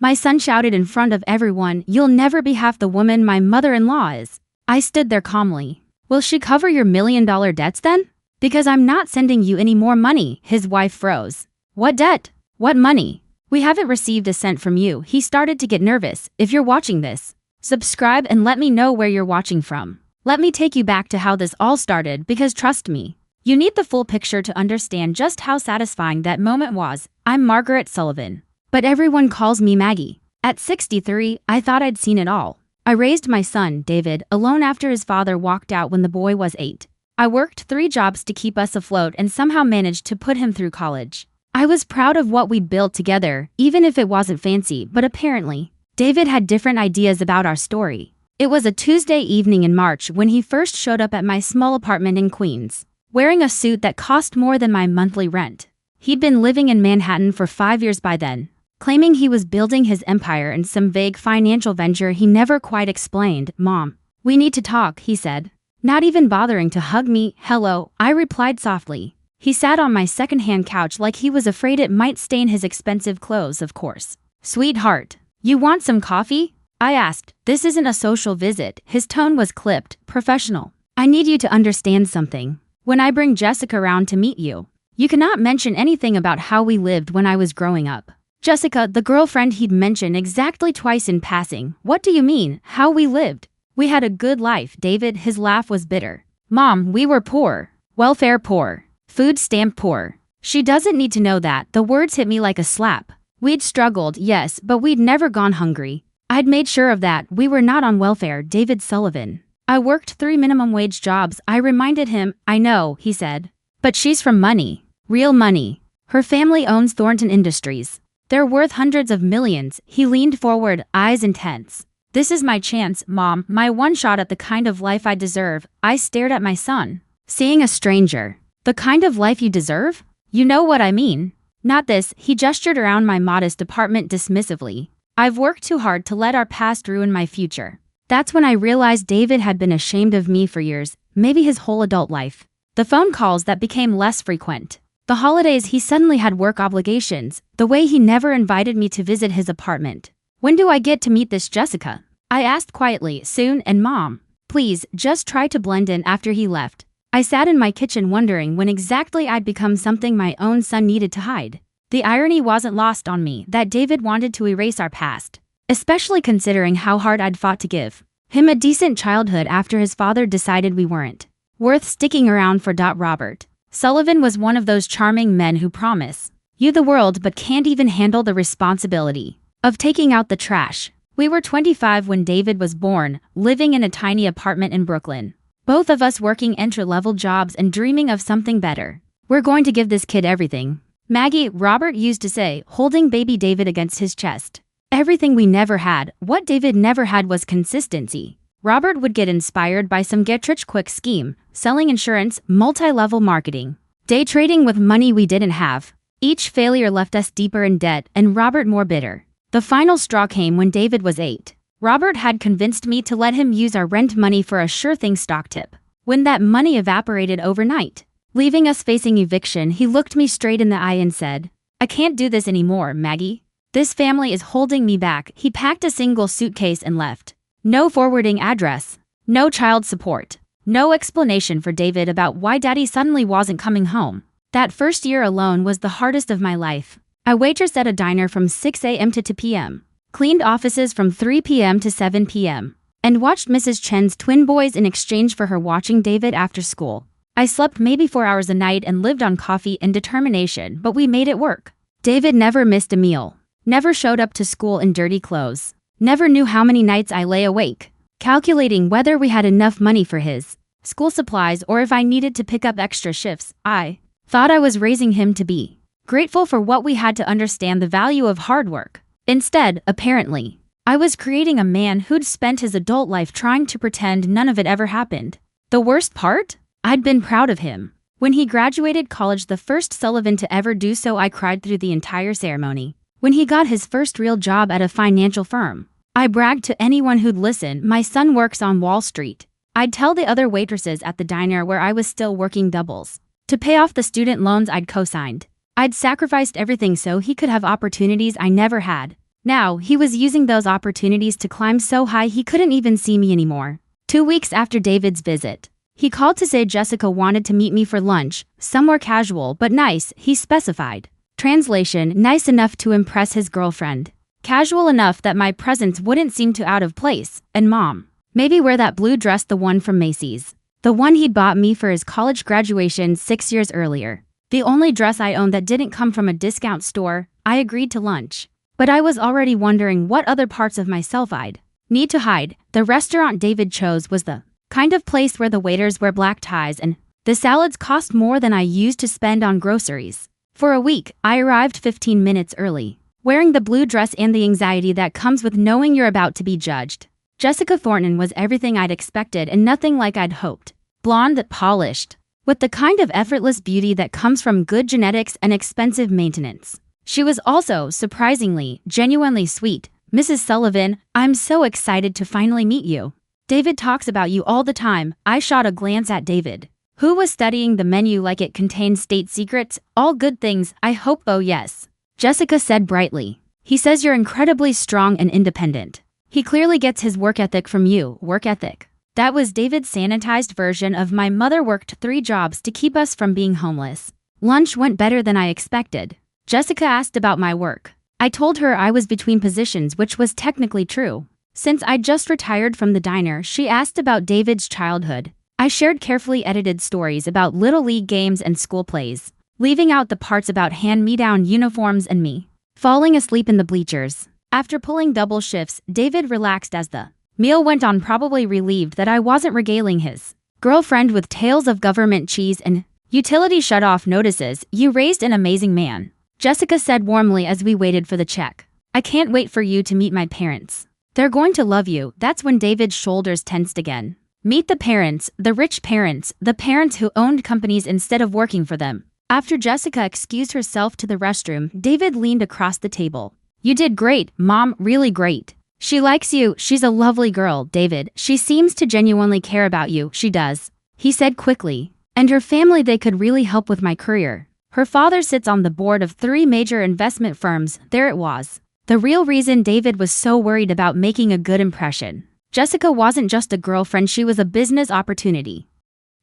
My son shouted in front of everyone, "You'll never be half the woman my mother-in-law is." I stood there calmly. "Will she cover your $1 million debts then?" "Because I'm not sending you any more money," his wife froze. "What debt? What money? We haven't received a cent from you." He started to get nervous. "If you're watching this, subscribe and let me know where you're watching from. Let me take you back to how this all started, because trust me, you need the full picture to understand just how satisfying that moment was." I'm Margaret Sullivan, but everyone calls me Maggie. At 63, I thought I'd seen it all. I raised my son, David, alone after his father walked out when the boy was 8. I worked 3 jobs to keep us afloat and somehow managed to put him through college. I was proud of what we'd built together, even if it wasn't fancy, but apparently, David had different ideas about our story. It was a Tuesday evening in March when he first showed up at my small apartment in Queens, wearing a suit that cost more than my monthly rent. He'd been living in Manhattan for 5 years by then, claiming he was building his empire in some vague financial venture he never quite explained. "Mom, we need to talk," he said, not even bothering to hug me. "Hello," I replied softly. He sat on my secondhand couch like he was afraid it might stain his expensive clothes, of course. "Sweetheart, you want some coffee?" I asked. "This isn't a social visit." His tone was clipped, professional. "I need you to understand something. When I bring Jessica around to meet you, you cannot mention anything about how we lived when I was growing up." Jessica, the girlfriend he'd mentioned exactly twice in passing. "What do you mean, how we lived?" "We had a good life, David." His laugh was bitter. "Mom, we were poor. Welfare poor. Food stamp poor. She doesn't need to know that." The words hit me like a slap. "We'd struggled, yes, but we'd never gone hungry. I'd made sure of that. We were not on welfare." David Sullivan. "I worked 3 minimum wage jobs," I reminded him. "I know," he said. "But she's from money. Real money. Her family owns Thornton Industries. They're worth hundreds of millions." He leaned forward, eyes intense. "This is my chance, Mom, my one shot at the kind of life I deserve." I stared at my son, seeing a stranger. "The kind of life you deserve? You know what I mean." "Not this." He gestured around my modest apartment dismissively. "I've worked too hard to let our past ruin my future." That's when I realized David had been ashamed of me for years, maybe his whole adult life. The phone calls that became less frequent. The holidays he suddenly had work obligations, the way he never invited me to visit his apartment. "When do I get to meet this Jessica?" I asked quietly. "Soon, and Mom, please, just try to blend in." After he left, I sat in my kitchen wondering when exactly I'd become something my own son needed to hide. The irony wasn't lost on me that David wanted to erase our past, especially considering how hard I'd fought to give him a decent childhood after his father decided we weren't worth sticking around for. Robert Sullivan was one of those charming men who promise you the world but can't even handle the responsibility of taking out the trash. We were 25 when David was born, living in a tiny apartment in Brooklyn. Both of us working entry-level jobs and dreaming of something better. "We're going to give this kid everything, Maggie," Robert used to say, holding baby David against his chest. Everything we never had. What David never had was consistency. Robert would get inspired by some get-rich-quick scheme, selling insurance, multi-level marketing, day trading with money we didn't have. Each failure left us deeper in debt and Robert more bitter. The final straw came when David was 8. Robert had convinced me to let him use our rent money for a sure-thing stock tip. When that money evaporated overnight, leaving us facing eviction, he looked me straight in the eye and said, "I can't do this anymore, Maggie. This family is holding me back." He packed a single suitcase and left. No forwarding address, no child support, no explanation for David about why Daddy suddenly wasn't coming home. That first year alone was the hardest of my life. I waitressed at a diner from 6 a.m. to 2 p.m., cleaned offices from 3 p.m. to 7 p.m., and watched Mrs. Chen's twin boys in exchange for her watching David after school. I slept maybe 4 hours a night and lived on coffee and determination, but we made it work. David never missed a meal, never showed up to school in dirty clothes. Never knew how many nights I lay awake, calculating whether we had enough money for his school supplies or if I needed to pick up extra shifts. I thought I was raising him to be grateful for what we had to understand the value of hard work. Instead, apparently, I was creating a man who'd spent his adult life trying to pretend none of it ever happened. The worst part? I'd been proud of him. When he graduated college, the first Sullivan to ever do so, I cried through the entire ceremony. When he got his first real job at a financial firm, I bragged to anyone who'd listen, "My son works on Wall Street." I'd tell the other waitresses at the diner where I was still working doubles to pay off the student loans I'd co-signed. I'd sacrificed everything so he could have opportunities I never had. Now, he was using those opportunities to climb so high he couldn't even see me anymore. 2 weeks after David's visit, he called to say Jessica wanted to meet me for lunch, somewhere casual but nice, he specified. Translation: nice enough to impress his girlfriend. Casual enough that my presence wouldn't seem too out of place, and Mom, maybe wear that blue dress, the one from Macy's. The one he'd bought me for his college graduation 6 years earlier. The only dress I owned that didn't come from a discount store. I agreed to lunch. But I was already wondering what other parts of myself I'd need to hide. The restaurant David chose was the kind of place where the waiters wear black ties and the salads cost more than I used to spend on groceries. For a week, I arrived 15 minutes early, wearing the blue dress and the anxiety that comes with knowing you're about to be judged. Jessica Thornton was everything I'd expected and nothing like I'd hoped. Blonde, polished, with the kind of effortless beauty that comes from good genetics and expensive maintenance. She was also, surprisingly, genuinely sweet. Mrs. Sullivan, I'm so excited to finally meet you. David talks about you all the time. I shot a glance at David, who was studying the menu like it contained state secrets. All good things, I hope. Oh yes, Jessica said brightly. He says you're incredibly strong and independent. He clearly gets his work ethic from you. Work ethic. That was David's sanitized version of my mother worked 3 jobs to keep us from being homeless. Lunch went better than I expected. Jessica asked about my work. I told her I was between positions, which was technically true. Since I'd just retired from the diner, she asked about David's childhood. I shared carefully edited stories about Little League games and school plays, leaving out the parts about hand-me-down uniforms and me falling asleep in the bleachers. After pulling double shifts, David relaxed as the meal went on, probably relieved that I wasn't regaling his girlfriend with tales of government cheese and utility shut-off notices. You raised an amazing man, Jessica said warmly as we waited for the check. I can't wait for you to meet my parents. They're going to love you. That's when David's shoulders tensed again. Meet the parents, the rich parents, the parents who owned companies instead of working for them. After Jessica excused herself to the restroom, David leaned across the table. You did great, Mom, really great. She likes you. She's a lovely girl, David. She seems to genuinely care about you. She does, he said quickly. And her family, they could really help with my career. Her father sits on the board of 3 major investment firms. There it was. The real reason David was so worried about making a good impression. Jessica wasn't just a girlfriend, she was a business opportunity.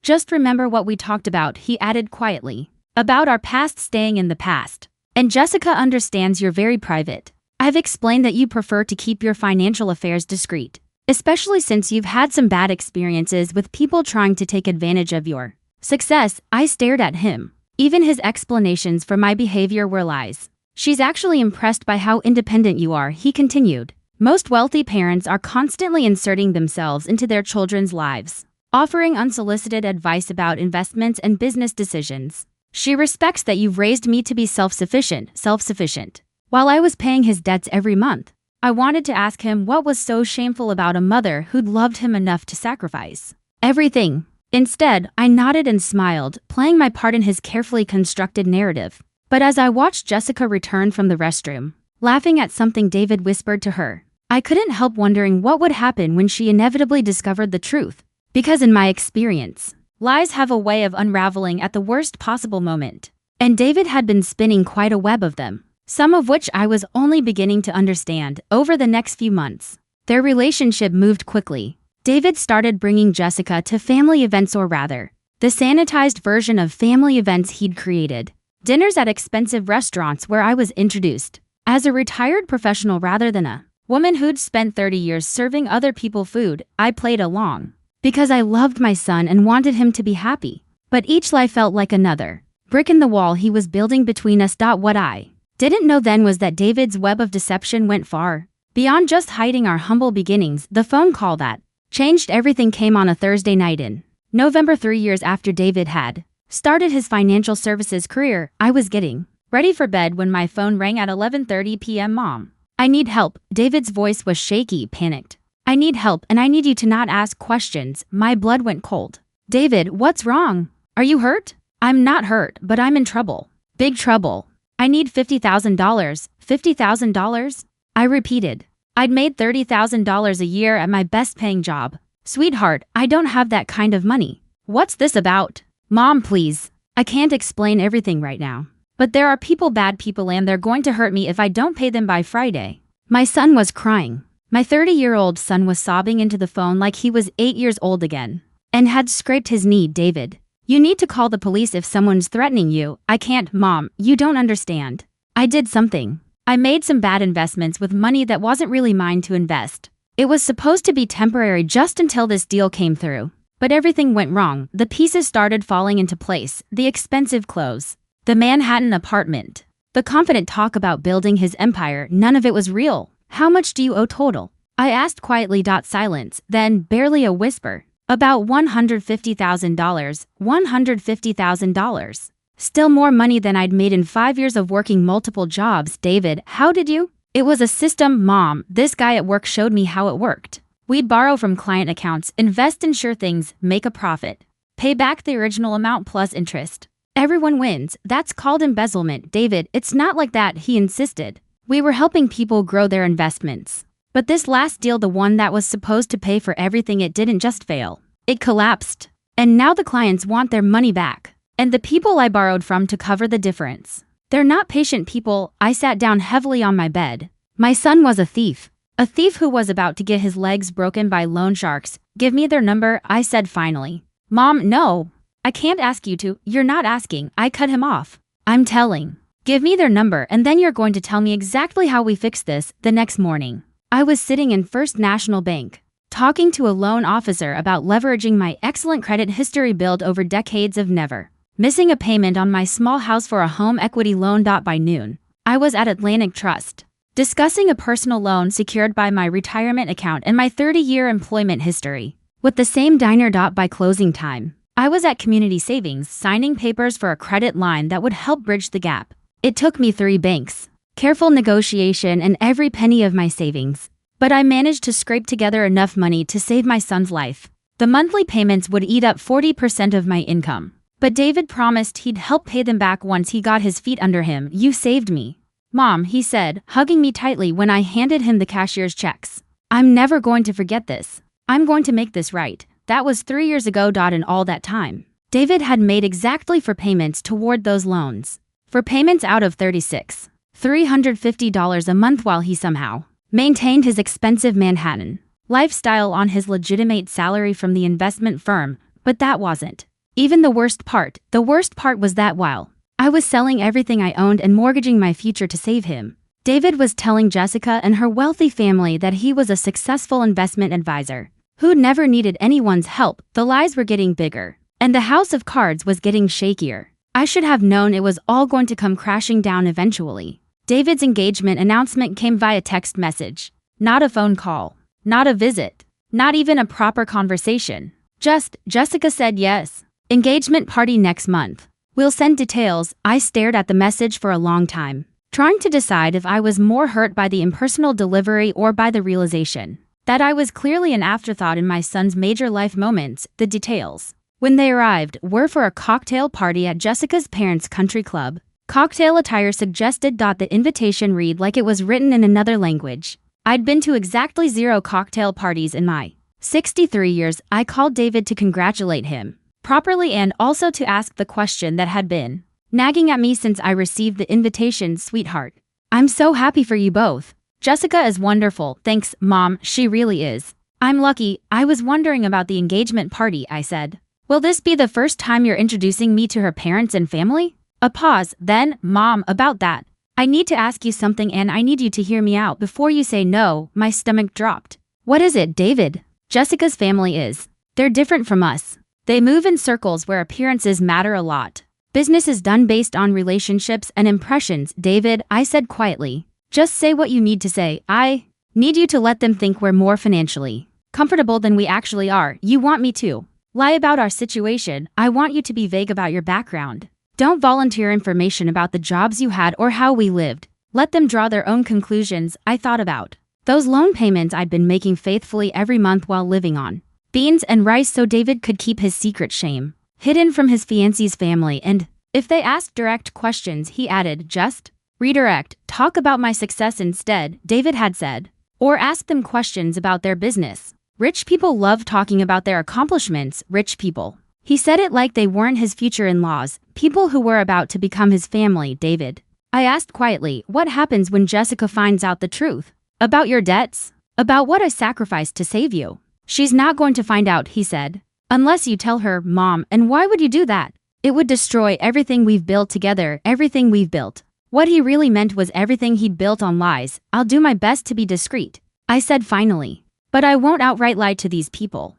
Just remember what we talked about, he added quietly. About our past staying in the past. And Jessica understands you're very private. I've explained that you prefer to keep your financial affairs discreet, especially since you've had some bad experiences with people trying to take advantage of your success. I stared at him. Even his explanations for my behavior were lies. She's actually impressed by how independent you are, he continued. Most wealthy parents are constantly inserting themselves into their children's lives, offering unsolicited advice about investments and business decisions. She respects that you've raised me to be self-sufficient. While I was paying his debts every month, I wanted to ask him what was so shameful about a mother who'd loved him enough to sacrifice everything. Instead, I nodded and smiled, playing my part in his carefully constructed narrative. But as I watched Jessica return from the restroom, laughing at something David whispered to her, I couldn't help wondering what would happen when she inevitably discovered the truth. Because in my experience, lies have a way of unraveling at the worst possible moment. And David had been spinning quite a web of them, some of which I was only beginning to understand. Over the next few months, their relationship moved quickly. David started bringing Jessica to family events, or rather, the sanitized version of family events he'd created. Dinners at expensive restaurants where I was introduced as a retired professional rather than a woman who'd spent 30 years serving other people food. I played along because I loved my son and wanted him to be happy. But each lie felt like another brick in the wall he was building between us. What I didn't know then was that David's web of deception went far beyond just hiding our humble beginnings. The phone call that changed everything came on a Thursday night in November, 3 years after David had started his financial services career. I was getting ready for bed when my phone rang at 11:30 p.m. Mom, I need help. David's voice was shaky, panicked. I need help, and I need you to not ask questions. My blood went cold. David, what's wrong? Are you hurt? I'm not hurt, but I'm in trouble. Big trouble. I need $50,000. $50,000? I repeated. I'd made $30,000 a year at my best-paying job. Sweetheart, I don't have that kind of money. What's this about? Mom, please. I can't explain everything right now. But there are people, bad people, and they're going to hurt me if I don't pay them by Friday. My son was crying. My 30-year-old son was sobbing into the phone like he was 8 years old again and had scraped his knee. David, you need to call the police if someone's threatening you. I can't, Mom, you don't understand. I did something. I made some bad investments with money that wasn't really mine to invest. It was supposed to be temporary just until this deal came through. But everything went wrong. The pieces started falling into place. The expensive clothes. The Manhattan apartment. The confident talk about building his empire. None of it was real. How much do you owe total? I asked quietly. Silence, then barely a whisper. About $150,000. $150,000. Still more money than I'd made in 5 years of working multiple jobs. David, how did you? It was a system, Mom. This guy at work showed me how it worked. We'd borrow from client accounts, invest in sure things, make a profit. Pay back the original amount plus interest. Everyone wins. That's called embezzlement. David, it's not like that, he insisted. We were helping people grow their investments. But this last deal, the one that was supposed to pay for everything, it didn't just fail. It collapsed. And now the clients want their money back. And the people I borrowed from to cover the difference. They're not patient people. I sat down heavily on my bed. My son was a thief. A thief who was about to get his legs broken by loan sharks. Give me their number, I said finally. Mom, no. I can't ask you to. You're not asking. I cut him off. I'm telling. Give me their number and then you're going to tell me exactly how we fix this. The next morning, I was sitting in First National Bank, talking to a loan officer about leveraging my excellent credit history built over decades of never missing a payment on my small house for a home equity loan. By noon, I was at Atlantic Trust, discussing a personal loan secured by my retirement account and my 30-year employment history. With the same diner. By closing time, I was at Community Savings signing papers for a credit line that would help bridge the gap. It took me 3 banks, careful negotiation, and every penny of my savings. But I managed to scrape together enough money to save my son's life. The monthly payments would eat up 40% of my income. But David promised he'd help pay them back once he got his feet under him. You saved me, Mom, he said, hugging me tightly when I handed him the cashier's checks. I'm never going to forget this. I'm going to make this right. That was 3 years ago. In all that time, David had made exactly 4 payments toward those loans. 4 payments out of 36. $350 a month while he somehow maintained his expensive Manhattan lifestyle on his legitimate salary from the investment firm. But that wasn't even the worst part. The worst part was that while I was selling everything I owned and mortgaging my future to save him, David was telling Jessica and her wealthy family that he was a successful investment advisor who never needed anyone's help. The lies were getting bigger, and the house of cards was getting shakier. I should have known it was all going to come crashing down eventually. David's engagement announcement came via text message. Not a phone call. Not a visit. Not even a proper conversation. Just, Jessica said yes. Engagement party next month. We'll send details. I stared at the message for a long time, trying to decide if I was more hurt by the impersonal delivery or by the realization that I was clearly an afterthought in my son's major life moments. The details, when they arrived, were for a cocktail party at Jessica's parents' country club. Cocktail attire suggested. The invitation read like it was written in another language. I'd been to exactly 0 cocktail parties in my 63 years. I called David to congratulate him properly and also to ask the question that had been nagging at me since I received the invitation. Sweetheart, I'm so happy for you both. Jessica is wonderful. Thanks, Mom, she really is. I'm lucky. I was wondering about the engagement party, I said. Will this be the first time you're introducing me to her parents and family? A pause, then, Mom, about that. I need to ask you something and I need you to hear me out before you say no. My stomach dropped. What is it, David? Jessica's family is. They're different from us. They move in circles where appearances matter a lot. Business is done based on relationships and impressions. David, I said quietly. Just say what you need to say. I need you to let them think we're more financially comfortable than we actually are. You want me to lie about our situation. I want you to be vague about your background. Don't volunteer information about the jobs you had or how we lived. Let them draw their own conclusions. I thought about those loan payments I'd been making faithfully every month while living on beans and rice so David could keep his secret shame hidden from his fiancé's family. And if they asked direct questions, he added, just redirect, talk about my success instead, David had said. Or ask them questions about their business. Rich people love talking about their accomplishments. Rich people. He said it like they weren't his future in-laws, people who were about to become his family. David, I asked quietly, what happens when Jessica finds out the truth? About your debts? About what I sacrificed to save you? She's not going to find out, he said. Unless you tell her, Mom, and why would you do that? It would destroy everything we've built together, everything we've built. What he really meant was everything he'd built on lies. I'll do my best to be discreet, I said finally. But I won't outright lie to these people.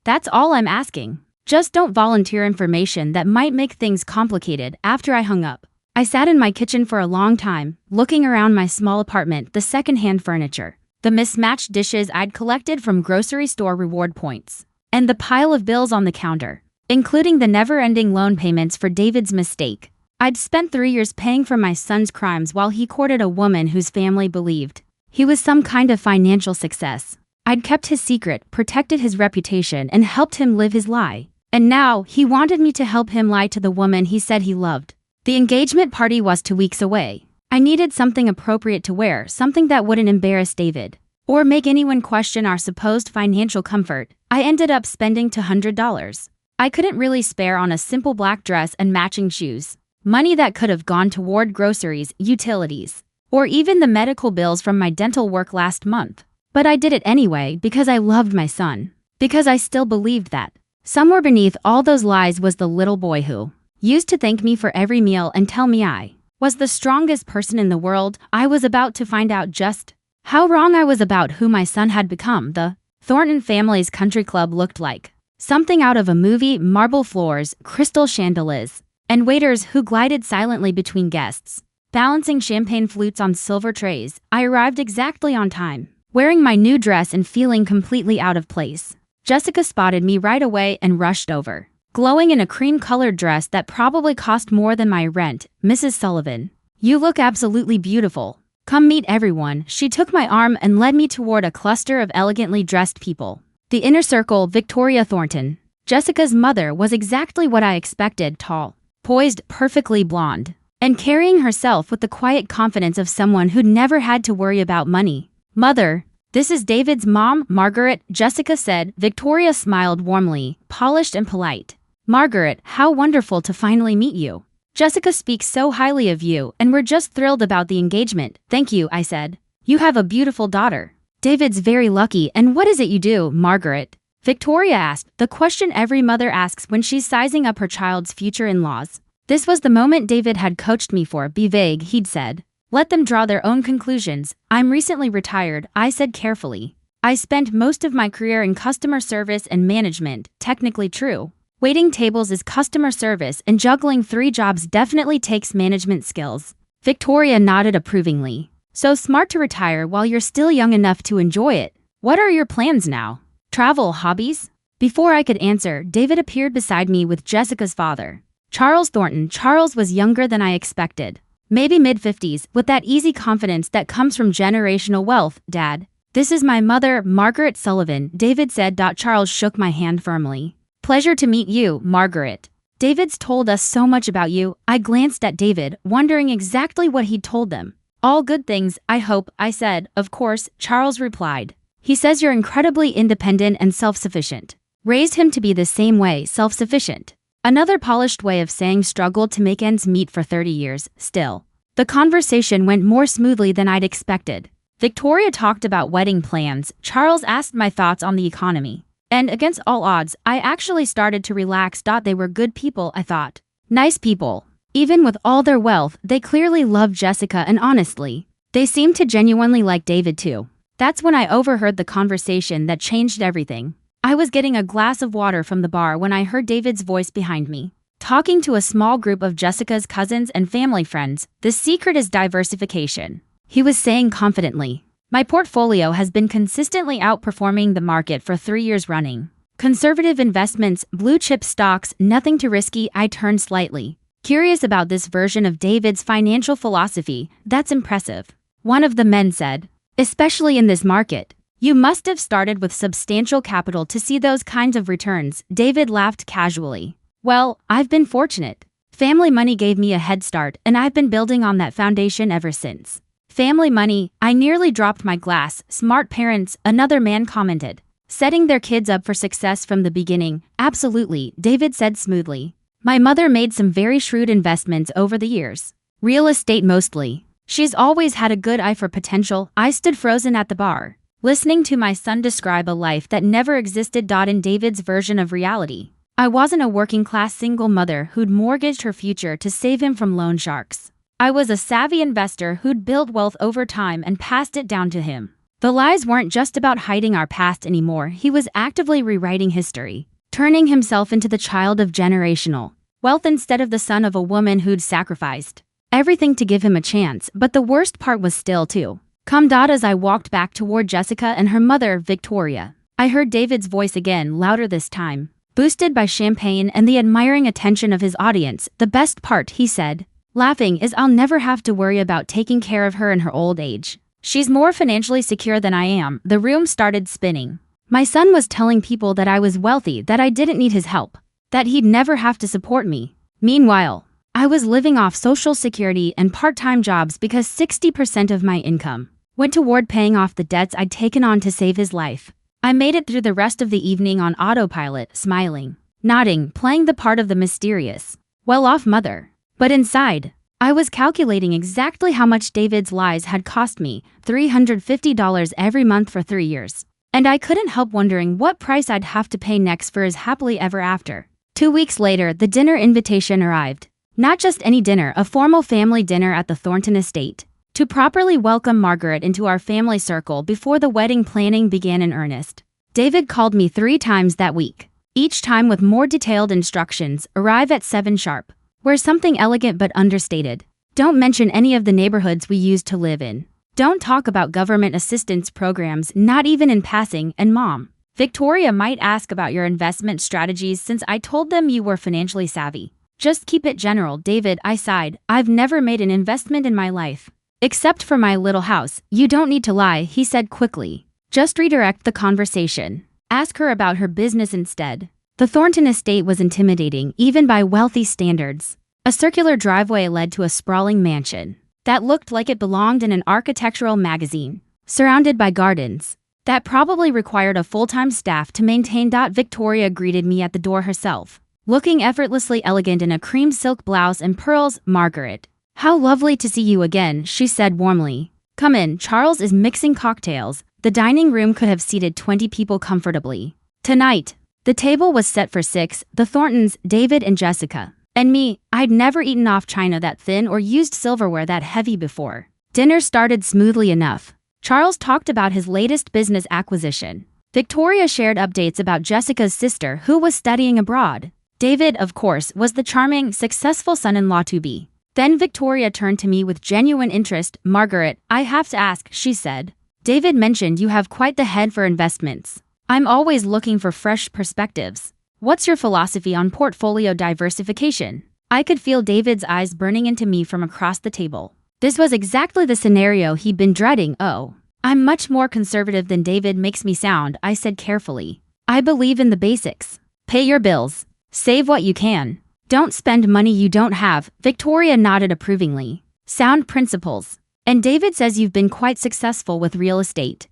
That's all I'm asking. Just don't volunteer information that might make things complicated. After I hung up, I sat in my kitchen for a long time, looking around my small apartment, the secondhand furniture, the mismatched dishes I'd collected from grocery store reward points, and the pile of bills on the counter, including the never-ending loan payments for David's mistake. I'd spent 3 years paying for my son's crimes while he courted a woman whose family believed he was some kind of financial success. I'd kept his secret, protected his reputation, and helped him live his lie. And now, he wanted me to help him lie to the woman he said he loved. The engagement party was 2 weeks away. I needed something appropriate to wear, something that wouldn't embarrass David or make anyone question our supposed financial comfort. I ended up spending $200. I couldn't really spare on a simple black dress and matching shoes. Money that could have gone toward groceries, utilities, or even the medical bills from my dental work last month. But I did it anyway because I loved my son. Because I still believed that somewhere beneath all those lies was the little boy who used to thank me for every meal and tell me I was the strongest person in the world. I was about to find out just how wrong I was about who my son had become. The Thornton family's country club looked like something out of a movie: marble floors, crystal chandeliers, and waiters who glided silently between guests, balancing champagne flutes on silver trays. I arrived exactly on time, wearing my new dress and feeling completely out of place. Jessica spotted me right away and rushed over, glowing in a cream-colored dress that probably cost more than my rent. Mrs. Sullivan, you look absolutely beautiful. Come meet everyone. She took my arm and led me toward a cluster of elegantly dressed people. The inner circle: Victoria Thornton. Jessica's mother was exactly what I expected: tall, poised, perfectly blonde, and carrying herself with the quiet confidence of someone who'd never had to worry about money. Mother, this is David's mom, Margaret, Jessica said. Victoria smiled warmly, polished and polite. Margaret, how wonderful to finally meet you. Jessica speaks so highly of you, and we're just thrilled about the engagement. Thank you, I said. You have a beautiful daughter. David's very lucky. And what is it you do, Margaret? Victoria asked, the question every mother asks when she's sizing up her child's future in-laws. This was the moment David had coached me for. Be vague, he'd said. Let them draw their own conclusions. I'm recently retired, I said carefully. I spent most of my career in customer service and management. Technically true. Waiting tables is customer service, and juggling 3 jobs definitely takes management skills. Victoria nodded approvingly. So smart to retire while you're still young enough to enjoy it. What are your plans now? Travel, hobbies? Before I could answer, David appeared beside me with Jessica's father, Charles Thornton. Charles was younger than I expected. Maybe mid-50s, with that easy confidence that comes from generational wealth. Dad, this is my mother, Margaret Sullivan, David said. Charles shook my hand firmly. Pleasure to meet you, Margaret. David's told us so much about you. I glanced at David, wondering exactly what he'd told them. All good things, I hope, I said. Of course, Charles replied. He says you're incredibly independent and self-sufficient. Raised him to be the same way, self-sufficient. Another polished way of saying struggled to make ends meet for 30 years. Still, the conversation went more smoothly than I'd expected. Victoria talked about wedding plans. Charles asked my thoughts on the economy. And against all odds, I actually started to relax. They were good people, I thought. Nice people. Even with all their wealth, they clearly loved Jessica, and honestly, they seemed to genuinely like David too. That's when I overheard the conversation that changed everything. I was getting a glass of water from the bar when I heard David's voice behind me, talking to a small group of Jessica's cousins and family friends. The secret is diversification, he was saying confidently. My portfolio has been consistently outperforming the market for 3 years running. Conservative investments, blue chip stocks, nothing too risky. I turned slightly curious about this version of David's financial philosophy. That's impressive, one of the men said. Especially in this market. You must have started with substantial capital to see those kinds of returns. David laughed casually. Well, I've been fortunate. Family money gave me a head start, and I've been building on that foundation ever since. Family money? I nearly dropped my glass. Smart parents, another man commented. Setting their kids up for success from the beginning. Absolutely, David said smoothly. My mother made some very shrewd investments over the years. Real estate mostly. She's always had a good eye for potential. I stood frozen at the bar, listening to my son describe a life that never existed. In David's version of reality, I wasn't a working-class single mother who'd mortgaged her future to save him from loan sharks. I was a savvy investor who'd built wealth over time and passed it down to him. The lies weren't just about hiding our past anymore. He was actively rewriting history, turning himself into the child of generational wealth instead of the son of a woman who'd sacrificed everything to give him a chance. But the worst part was still to come. As I walked back toward Jessica and her mother, Victoria, I heard David's voice again, louder this time, boosted by champagne and the admiring attention of his audience. "The best part," he said, laughing, "is I'll never have to worry about taking care of her in her old age. She's more financially secure than I am." The room started spinning. My son was telling people that I was wealthy, that I didn't need his help, that he'd never have to support me. Meanwhile, I was living off Social Security and part-time jobs because 60% of my income went toward paying off the debts I'd taken on to save his life. I made it through the rest of the evening on autopilot, smiling, nodding, playing the part of the mysterious, well-off mother. But inside, I was calculating exactly how much David's lies had cost me, $350 every month for 3 years. And I couldn't help wondering what price I'd have to pay next for his happily ever after. 2 weeks later, the dinner invitation arrived. Not just any dinner, a formal family dinner at the Thornton estate, to properly welcome Margaret into our family circle before the wedding planning began in earnest. David called me 3 times that week, each time with more detailed instructions. "Arrive at 7 sharp. Wear something elegant but understated. Don't mention any of the neighborhoods we used to live in. Don't talk about government assistance programs, not even in passing. And Mom, Victoria might ask about your investment strategies since I told them you were financially savvy. Just keep it general." "David," I sighed, "I've never made an investment in my life. Except for my little house." "You don't need to lie," he said quickly. "Just redirect the conversation. Ask her about her business instead." The Thornton estate was intimidating, even by wealthy standards. A circular driveway led to a sprawling mansion that looked like it belonged in an architectural magazine, surrounded by gardens that probably required a full-time staff to maintain. Victoria greeted me at the door herself, looking effortlessly elegant in a cream silk blouse and pearls. "Margaret, how lovely to see you again," she said warmly. "Come in, Charles is mixing cocktails." The dining room could have seated 20 people comfortably. Tonight, the table was set for 6, the Thorntons, David and Jessica, and me. I'd never eaten off china that thin or used silverware that heavy before. Dinner started smoothly enough. Charles talked about his latest business acquisition. Victoria shared updates about Jessica's sister who was studying abroad. David, of course, was the charming, successful son-in-law to be. Then Victoria turned to me with genuine interest. "Margaret, I have to ask," she said. "David mentioned you have quite the head for investments. I'm always looking for fresh perspectives. What's your philosophy on portfolio diversification?" I could feel David's eyes burning into me from across the table. This was exactly the scenario he'd been dreading. "Oh, I'm much more conservative than David makes me sound," I said carefully. "I believe in the basics. Pay your bills. Save what you can. Don't spend money you don't have." Victoria nodded approvingly. "Sound principles. And David says you've been quite successful with real estate."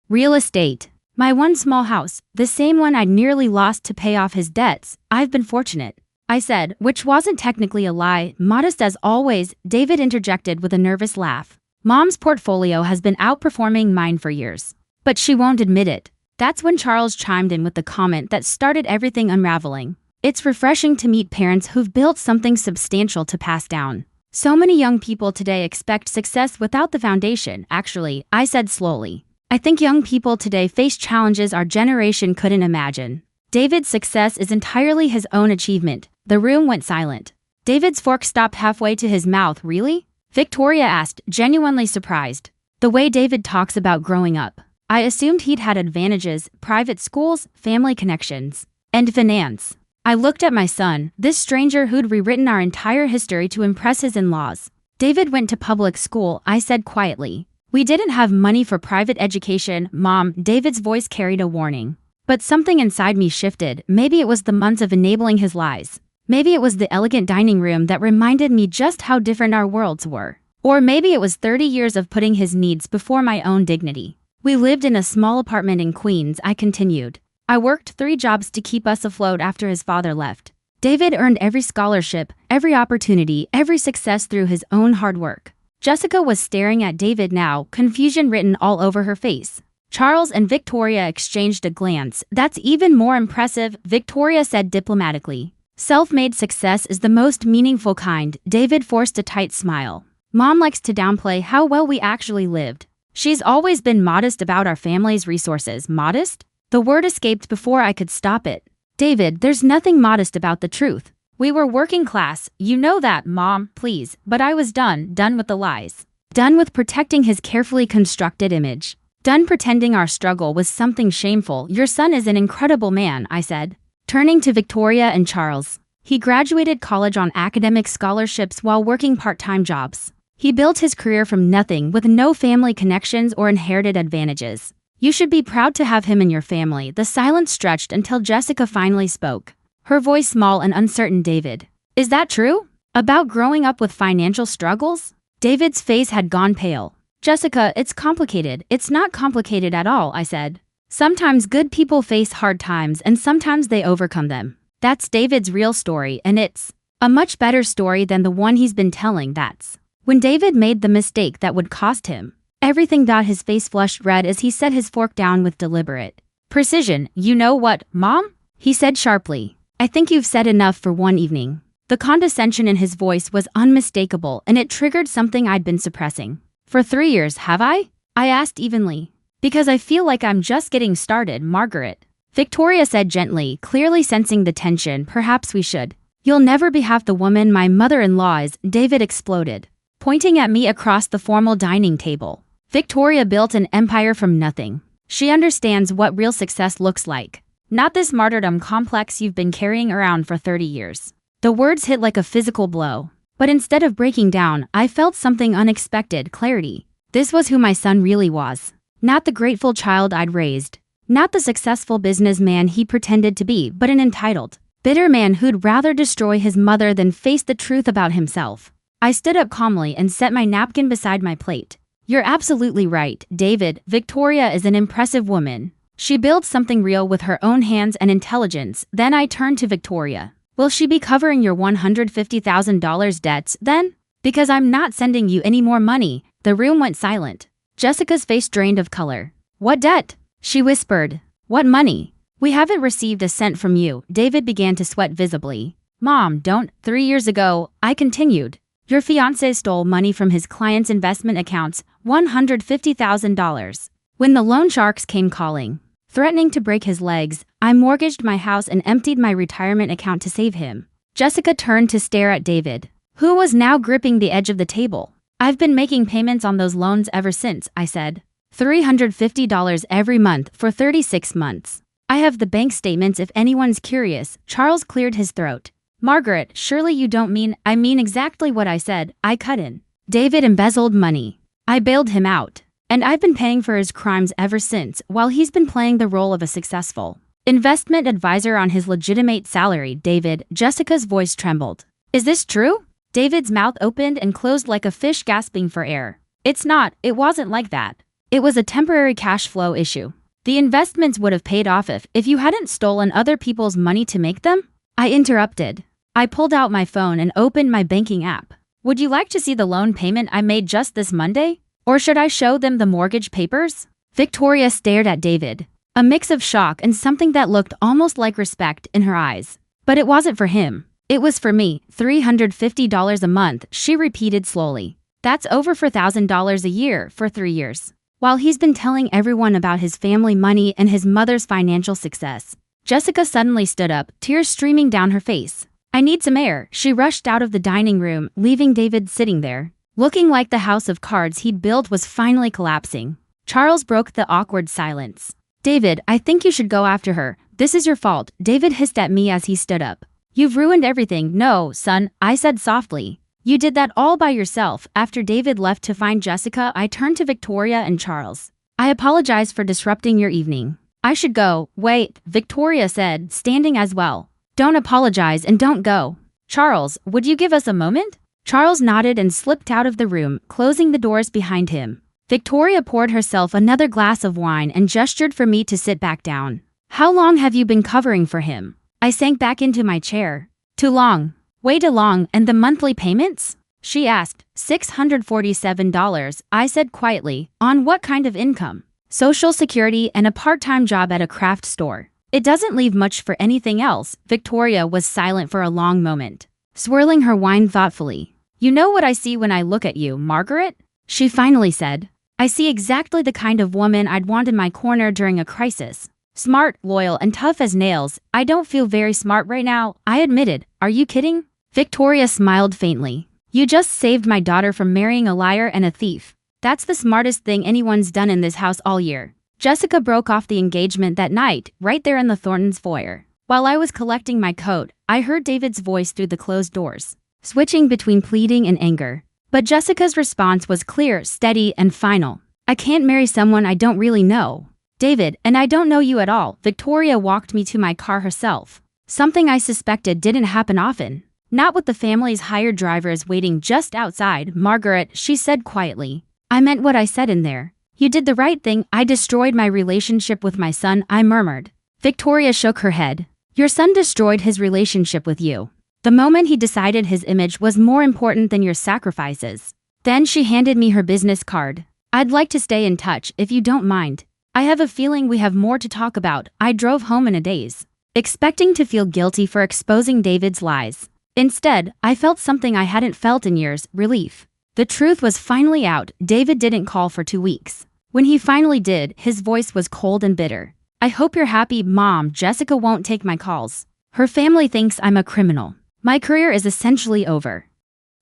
"Real estate? My one small house, the same one I'd nearly lost to pay off his debts. I've been fortunate," I said, which wasn't technically a lie. "Modest as always," David interjected with a nervous laugh. "Mom's portfolio has been outperforming mine for years, but she won't admit it." That's when Charles chimed in with the comment that started everything unraveling. "It's refreshing to meet parents who've built something substantial to pass down. So many young people today expect success without the foundation." "Actually," I said slowly, "I think young people today face challenges our generation couldn't imagine. David's success is entirely his own achievement." The room went silent. David's fork stopped halfway to his mouth. "Really?" Victoria asked, genuinely surprised. "The way David talks about growing up. I assumed he'd had advantages, private schools, family connections, and finance." I looked at my son, this stranger who'd rewritten our entire history to impress his in-laws. "David went to public school," I said quietly. "We didn't have money for private education, Mom." David's voice carried a warning. But something inside me shifted. Maybe it was the months of enabling his lies. Maybe it was the elegant dining room that reminded me just how different our worlds were. Or maybe it was 30 years of putting his needs before my own dignity. "We lived in a small apartment in Queens," I continued. "I worked 3 jobs to keep us afloat after his father left. David earned every scholarship, every opportunity, every success through his own hard work. Jessica was staring at David now, confusion written all over her face. Charles and Victoria exchanged a glance. That's even more impressive, Victoria said diplomatically. Self-made success is the most meaningful kind. David forced a tight smile. Mom likes to downplay how well we actually lived. She's always been modest about our family's resources. Modest? The word escaped before I could stop it. David, there's nothing modest about the truth. We were working class, you know that, Mom, please, but I was done with the lies. Done with protecting his carefully constructed image. Done pretending our struggle was something shameful. Your son is an incredible man, I said. Turning to Victoria and Charles. He graduated college on academic scholarships while working part-time jobs. He built his career from nothing with no family connections or inherited advantages. You should be proud to have him in your family. The silence stretched until Jessica finally spoke. Her voice small and uncertain. David. Is that true? About growing up with financial struggles? David's face had gone pale. Jessica, it's complicated. It's not complicated at all, I said. Sometimes good people face hard times and sometimes they overcome them. That's David's real story, and it's a much better story than the one he's been telling. That's when David made the mistake that would cost him everything. His face flushed red as he set his fork down with deliberate precision. You know what, Mom? He said sharply. I think you've said enough for one evening. The condescension in his voice was unmistakable, and it triggered something I'd been suppressing. For 3 years, have I? I asked evenly. Because I feel like I'm just getting started, Margaret. Victoria said gently, clearly sensing the tension. Perhaps we should. You'll never be half the woman my mother-in-law is, David exploded, pointing at me across the formal dining table. Victoria built an empire from nothing. She understands what real success looks like. Not this martyrdom complex you've been carrying around for 30 years. The words hit like a physical blow. But instead of breaking down, I felt something unexpected, clarity. This was who my son really was. Not the grateful child I'd raised. Not the successful businessman he pretended to be, but an entitled, bitter man who'd rather destroy his mother than face the truth about himself. I stood up calmly and set my napkin beside my plate. You're absolutely right, David. Victoria is an impressive woman. She builds something real with her own hands and intelligence. Then I turned to Victoria. Will she be covering your $150,000 debts then? Because I'm not sending you any more money. The room went silent. Jessica's face drained of color. What debt? She whispered. What money? We haven't received a cent from you. David began to sweat visibly. Mom, don't. 3 years ago, I continued. Your fiancé stole money from his client's investment accounts, $150,000. When the loan sharks came calling, threatening to break his legs, I mortgaged my house and emptied my retirement account to save him. Jessica turned to stare at David, who was now gripping the edge of the table. I've been making payments on those loans ever since, I said. $350 every month for 36 months. I have the bank statements if anyone's curious. Charles cleared his throat. Margaret, surely you don't mean— I mean exactly what I said, I cut in. David embezzled money. I bailed him out. And I've been paying for his crimes ever since, while he's been playing the role of a successful investment advisor on his legitimate salary. David, Jessica's voice trembled. Is this true? David's mouth opened and closed like a fish gasping for air. It's not. It wasn't like that. It was a temporary cash flow issue. The investments would have paid off if you hadn't stolen other people's money to make them. I interrupted. I pulled out my phone and opened my banking app. Would you like to see the loan payment I made just this Monday? Or should I show them the mortgage papers? Victoria stared at David, a mix of shock and something that looked almost like respect in her eyes. But it wasn't for him. It was for me. $350 a month, she repeated slowly. That's over $4,000 a year for 3 years. While he's been telling everyone about his family money and his mother's financial success. Jessica suddenly stood up, tears streaming down her face. I need some air. She rushed out of the dining room, leaving David sitting there, looking like the house of cards he'd built was finally collapsing. Charles broke the awkward silence. David, I think you should go after her. This is your fault, David hissed at me as he stood up. You've ruined everything. No, son, I said softly. You did that all by yourself. After David left to find Jessica, I turned to Victoria and Charles. I apologize for disrupting your evening. I should go. Wait, Victoria said, standing as well. Don't apologize and don't go. Charles, would you give us a moment? Charles nodded and slipped out of the room, closing the doors behind him. Victoria poured herself another glass of wine and gestured for me to sit back down. How long have you been covering for him? I sank back into my chair. Too long. Way too long. And the monthly payments? She asked. $647, I said quietly. On what kind of income? Social Security and a part-time job at a craft store. It doesn't leave much for anything else. Victoria was silent for a long moment, swirling her wine thoughtfully. You know what I see when I look at you, Margaret? She finally said. I see exactly the kind of woman I'd want in my corner during a crisis. Smart, loyal, and tough as nails. I don't feel very smart right now, I admitted. Are you kidding? Victoria smiled faintly. You just saved my daughter from marrying a liar and a thief. That's the smartest thing anyone's done in this house all year. Jessica broke off the engagement that night, right there in the Thorntons' foyer. While I was collecting my coat, I heard David's voice through the closed doors, switching between pleading and anger. But Jessica's response was clear, steady, and final. I can't marry someone I don't really know. David, and I don't know you at all. Victoria walked me to my car herself. Something I suspected didn't happen often. Not with the family's hired drivers waiting just outside. Margaret, she said quietly. I meant what I said in there. You did the right thing. I destroyed my relationship with my son, I murmured. Victoria shook her head. Your son destroyed his relationship with you. The moment he decided his image was more important than your sacrifices. Then she handed me her business card. I'd like to stay in touch if you don't mind. I have a feeling we have more to talk about. I drove home in a daze, expecting to feel guilty for exposing David's lies. Instead, I felt something I hadn't felt in years, relief. The truth was finally out. David didn't call for 2 weeks. When he finally did, his voice was cold and bitter. I hope you're happy, Mom. Jessica won't take my calls. Her family thinks I'm a criminal. My career is essentially over.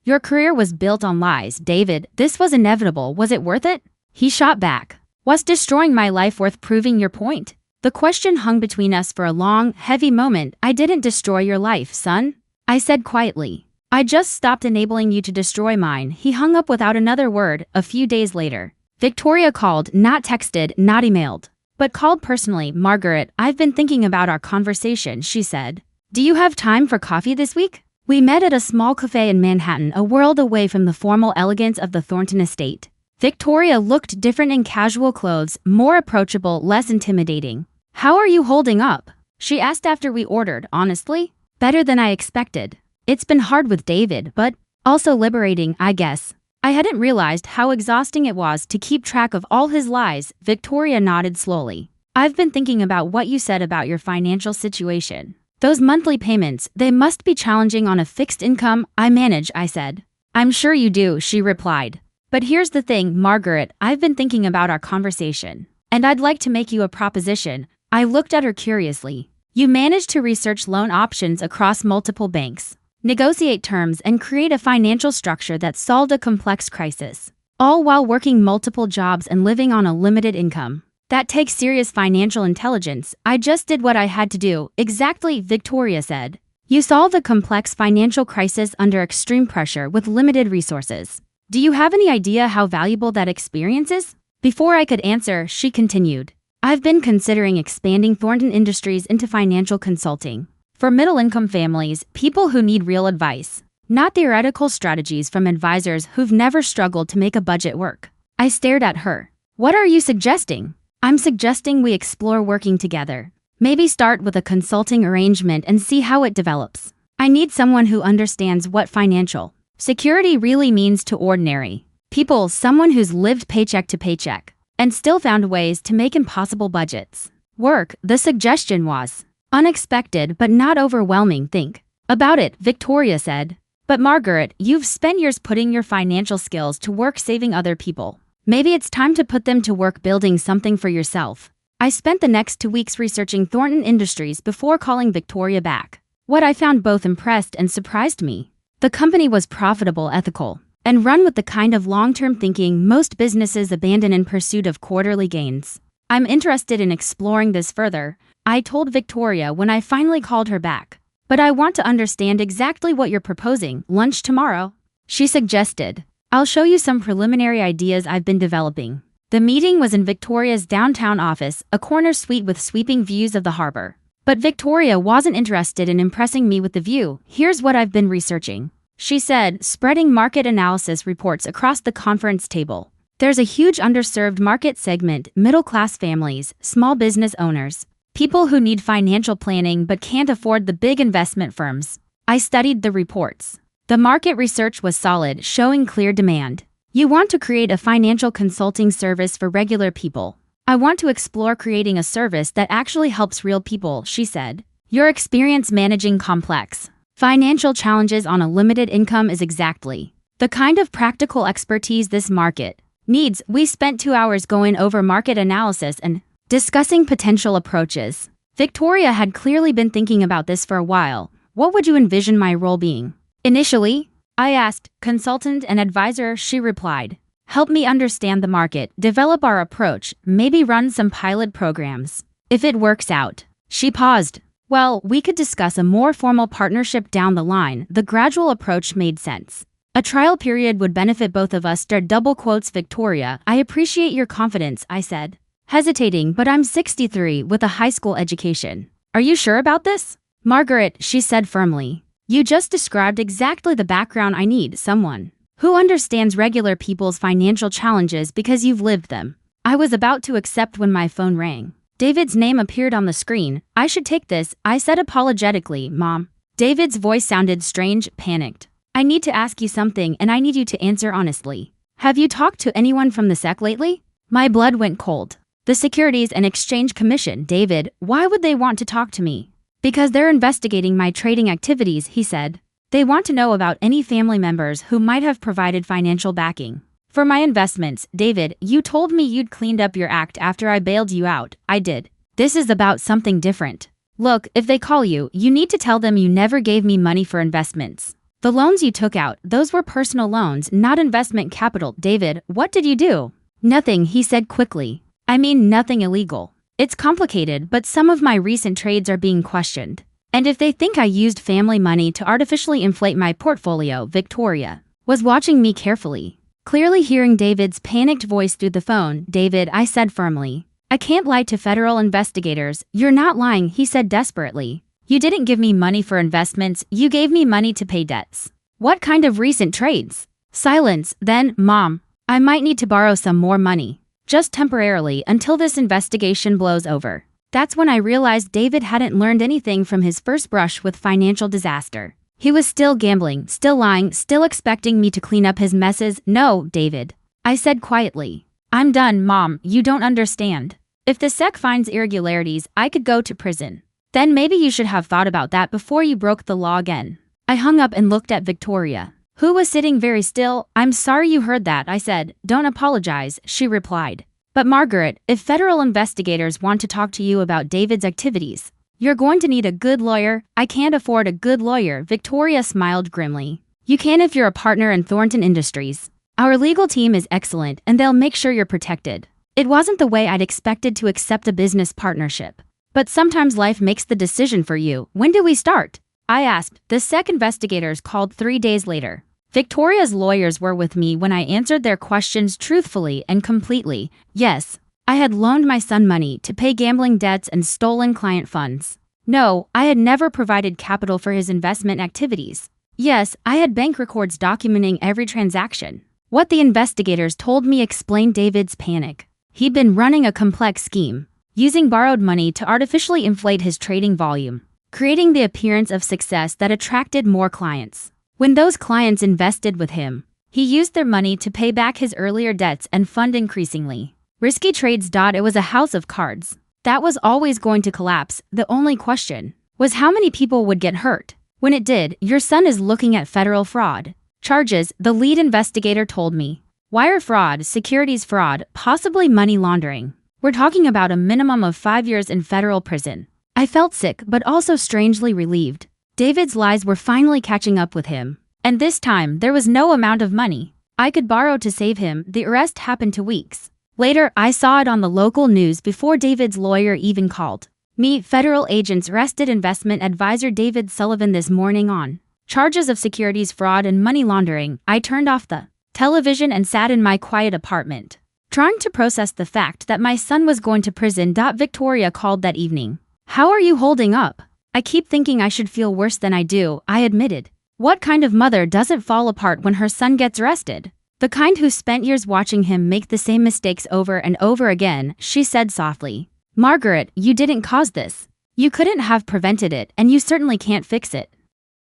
Your career was built on lies, David. This was inevitable. Was it worth it? He shot back. Was destroying my life worth proving your point? The question hung between us for a long, heavy moment. I didn't destroy your life, son, I said quietly. I just stopped enabling you to destroy mine. He hung up without another word. A few days later, Victoria called, not texted, not emailed, but called personally. Margaret, I've been thinking about our conversation, she said. Do you have time for coffee this week? We met at a small cafe in Manhattan, a world away from the formal elegance of the Thornton estate. Victoria looked different in casual clothes, more approachable, less intimidating. How are you holding up? She asked after we ordered. Honestly, better than I expected. It's been hard with David, but also liberating, I guess. I hadn't realized how exhausting it was to keep track of all his lies. Victoria nodded slowly. I've been thinking about what you said about your financial situation. Those monthly payments, they must be challenging on a fixed income I manage, I said. I'm sure you do, she replied. But here's the thing, Margaret, I've been thinking about our conversation, and I'd like to make you a proposition. I looked at her curiously. You managed to research loan options across multiple banks, negotiate terms, and create a financial structure that solved a complex crisis, all while working multiple jobs and living on a limited income. That takes serious financial intelligence. I just did what I had to do. Exactly, Victoria said. You solved a complex financial crisis under extreme pressure with limited resources. Do you have any idea how valuable that experience is? Before I could answer, she continued. I've been considering expanding Thornton Industries into financial consulting. For middle-income families, people who need real advice, not theoretical strategies from advisors who've never struggled to make a budget work. I stared at her. What are you suggesting? I'm suggesting we explore working together. Maybe start with a consulting arrangement and see how it develops. I need someone who understands what financial security really means to ordinary people, someone who's lived paycheck to paycheck and still found ways to make impossible budgets work. The suggestion was unexpected but not overwhelming. Think about it, Victoria said. But Margaret, you've spent years putting your financial skills to work saving other people. Maybe it's time to put them to work building something for yourself. I spent the next 2 weeks researching Thornton Industries before calling Victoria back. What I found both impressed and surprised me. The company was profitable, ethical, and run with the kind of long-term thinking most businesses abandon in pursuit of quarterly gains. I'm interested in exploring this further, I told Victoria when I finally called her back. But I want to understand exactly what you're proposing. Lunch tomorrow? She suggested. I'll show you some preliminary ideas I've been developing. The meeting was in Victoria's downtown office, a corner suite with sweeping views of the harbor. But Victoria wasn't interested in impressing me with the view. Here's what I've been researching, she said, spreading market analysis reports across the conference table. There's a huge underserved market segment, middle-class families, small business owners, people who need financial planning but can't afford the big investment firms. I studied the reports. The market research was solid, showing clear demand. You want to create a financial consulting service for regular people. I want to explore creating a service that actually helps real people, she said. Your experience managing complex financial challenges on a limited income is exactly the kind of practical expertise this market needs. We spent 2 hours going over market analysis and discussing potential approaches. Victoria had clearly been thinking about this for a while. What would you envision my role being? Initially, I asked. Consultant and advisor, she replied. Help me understand the market, develop our approach, maybe run some pilot programs. If it works out. She paused. Well, we could discuss a more formal partnership down the line. The gradual approach made sense. A trial period would benefit both of us. Double quotes Victoria. I appreciate your confidence, I said. Hesitating, but I'm 63 with a high school education. Are you sure about this? Margaret, she said firmly. You just described exactly the background I need, someone who understands regular people's financial challenges because you've lived them. I was about to accept when my phone rang. David's name appeared on the screen. I should take this, I said apologetically, Mom. David's voice sounded strange, panicked. I need to ask you something and I need you to answer honestly. Have you talked to anyone from the SEC lately? My blood went cold. The Securities and Exchange Commission, David, why would they want to talk to me? Because they're investigating my trading activities, he said. They want to know about any family members who might have provided financial backing. For my investments, David, you told me you'd cleaned up your act after I bailed you out. I did. This is about something different. Look, if they call you, you need to tell them you never gave me money for investments. The loans you took out, those were personal loans, not investment capital. David, what did you do? Nothing, he said quickly. I mean, nothing illegal. It's complicated, but some of my recent trades are being questioned. And if they think I used family money to artificially inflate my portfolio, Victoria was watching me carefully. Clearly hearing David's panicked voice through the phone, David, I said firmly. I can't lie to federal investigators. You're not lying, he said desperately. You didn't give me money for investments, you gave me money to pay debts. What kind of recent trades? Silence. Then, Mom, I might need to borrow some more money. Just temporarily until this investigation blows over. That's when I realized David hadn't learned anything from his first brush with financial disaster. He was still gambling, still lying, still expecting me to clean up his messes. No, David. I said quietly. I'm done, Mom, you don't understand. If the SEC finds irregularities, I could go to prison. Then maybe you should have thought about that before you broke the law again. I hung up and looked at Victoria, who was sitting very still. I'm sorry you heard that, I said. Don't apologize, she replied. But Margaret, if federal investigators want to talk to you about David's activities, you're going to need a good lawyer. I can't afford a good lawyer, Victoria smiled grimly. You can if you're a partner in Thornton Industries. Our legal team is excellent and they'll make sure you're protected. It wasn't the way I'd expected to accept a business partnership. But sometimes life makes the decision for you. When do we start? I asked. The SEC investigators called 3 days later. Victoria's lawyers were with me when I answered their questions truthfully and completely. Yes, I had loaned my son money to pay gambling debts and stolen client funds. No, I had never provided capital for his investment activities. Yes, I had bank records documenting every transaction. What the investigators told me explained David's panic. He'd been running a complex scheme, using borrowed money to artificially inflate his trading volume, creating the appearance of success that attracted more clients. When those clients invested with him, he used their money to pay back his earlier debts and fund increasingly risky trades. It was a house of cards that was always going to collapse. The only question was how many people would get hurt. When it did, your son is looking at federal fraud charges, the lead investigator told me. Wire fraud, securities fraud, possibly money laundering. We're talking about a minimum of 5 years in federal prison. I felt sick but also strangely relieved. David's lies were finally catching up with him. And this time, there was no amount of money I could borrow to save him. The arrest happened 2 weeks later. I saw it on the local news before David's lawyer even called me. Federal agents arrested investment advisor David Sullivan this morning on charges of securities fraud and money laundering. I turned off the television and sat in my quiet apartment, trying to process the fact that my son was going to prison. Victoria called that evening. How are you holding up? I keep thinking I should feel worse than I do, I admitted. What kind of mother doesn't fall apart when her son gets arrested? The kind who spent years watching him make the same mistakes over and over again, she said softly. Margaret, you didn't cause this. You couldn't have prevented it, and you certainly can't fix it.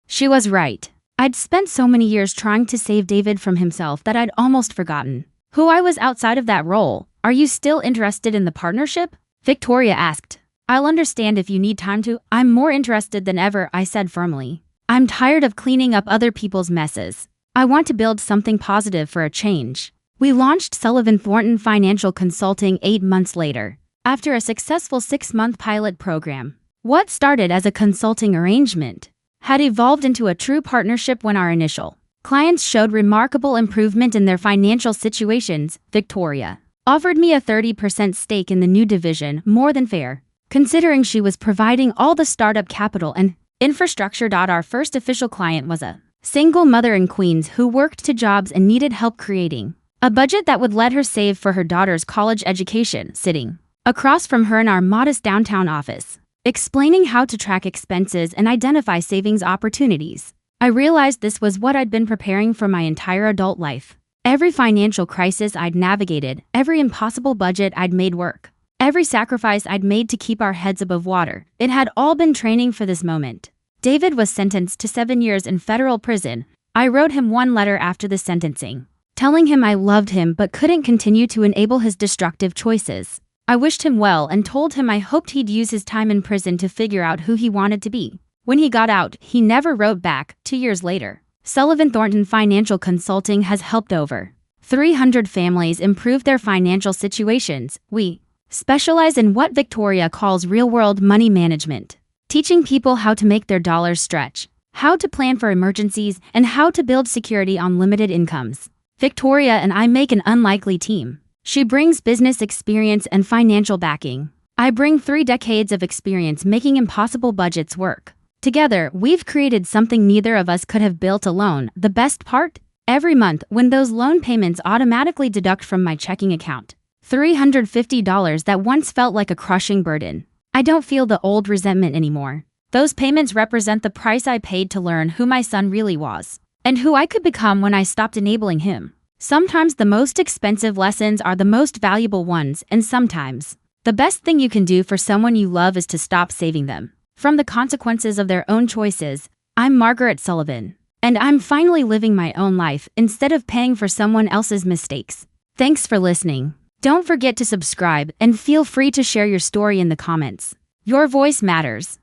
She was right. I'd spent so many years trying to save David from himself that I'd almost forgotten who I was outside of that role. Are you still interested in the partnership? Victoria asked. I'll understand if you need time to. I'm more interested than ever, I said firmly. I'm tired of cleaning up other people's messes. I want to build something positive for a change. We launched Sullivan Thornton Financial Consulting 8 months later, after a successful 6-month pilot program. What started as a consulting arrangement had evolved into a true partnership when our initial clients showed remarkable improvement in their financial situations. Victoria offered me a 30% stake in the new division, more than fair, considering she was providing all the startup capital and infrastructure. Our first official client was a single mother in Queens who worked 2 jobs and needed help creating a budget that would let her save for her daughter's college education. Sitting across from her in our modest downtown office, explaining how to track expenses and identify savings opportunities, I realized this was what I'd been preparing for my entire adult life. Every financial crisis I'd navigated, every impossible budget I'd made work, every sacrifice I'd made to keep our heads above water, it had all been training for this moment. David was sentenced to 7 years in federal prison. I wrote him one letter after the sentencing, telling him I loved him but couldn't continue to enable his destructive choices. I wished him well and told him I hoped he'd use his time in prison to figure out who he wanted to be. When he got out, he never wrote back. 2 years later, Sullivan Thornton Financial Consulting has helped over 300 families improve their financial situations. We specialize in what Victoria calls real-world money management, teaching people how to make their dollars stretch, how to plan for emergencies, and how to build security on limited incomes. Victoria and I make an unlikely team. She brings business experience and financial backing. I bring 3 decades of experience making impossible budgets work. Together, we've created something neither of us could have built alone. The best part? Every month, when those loan payments automatically deduct from my checking account, $350 that once felt like a crushing burden, I don't feel the old resentment anymore. Those payments represent the price I paid to learn who my son really was, and who I could become when I stopped enabling him. Sometimes the most expensive lessons are the most valuable ones, and sometimes the best thing you can do for someone you love is to stop saving them from the consequences of their own choices. I'm Margaret Sullivan, and I'm finally living my own life instead of paying for someone else's mistakes. Thanks for listening. Don't forget to subscribe and feel free to share your story in the comments. Your voice matters.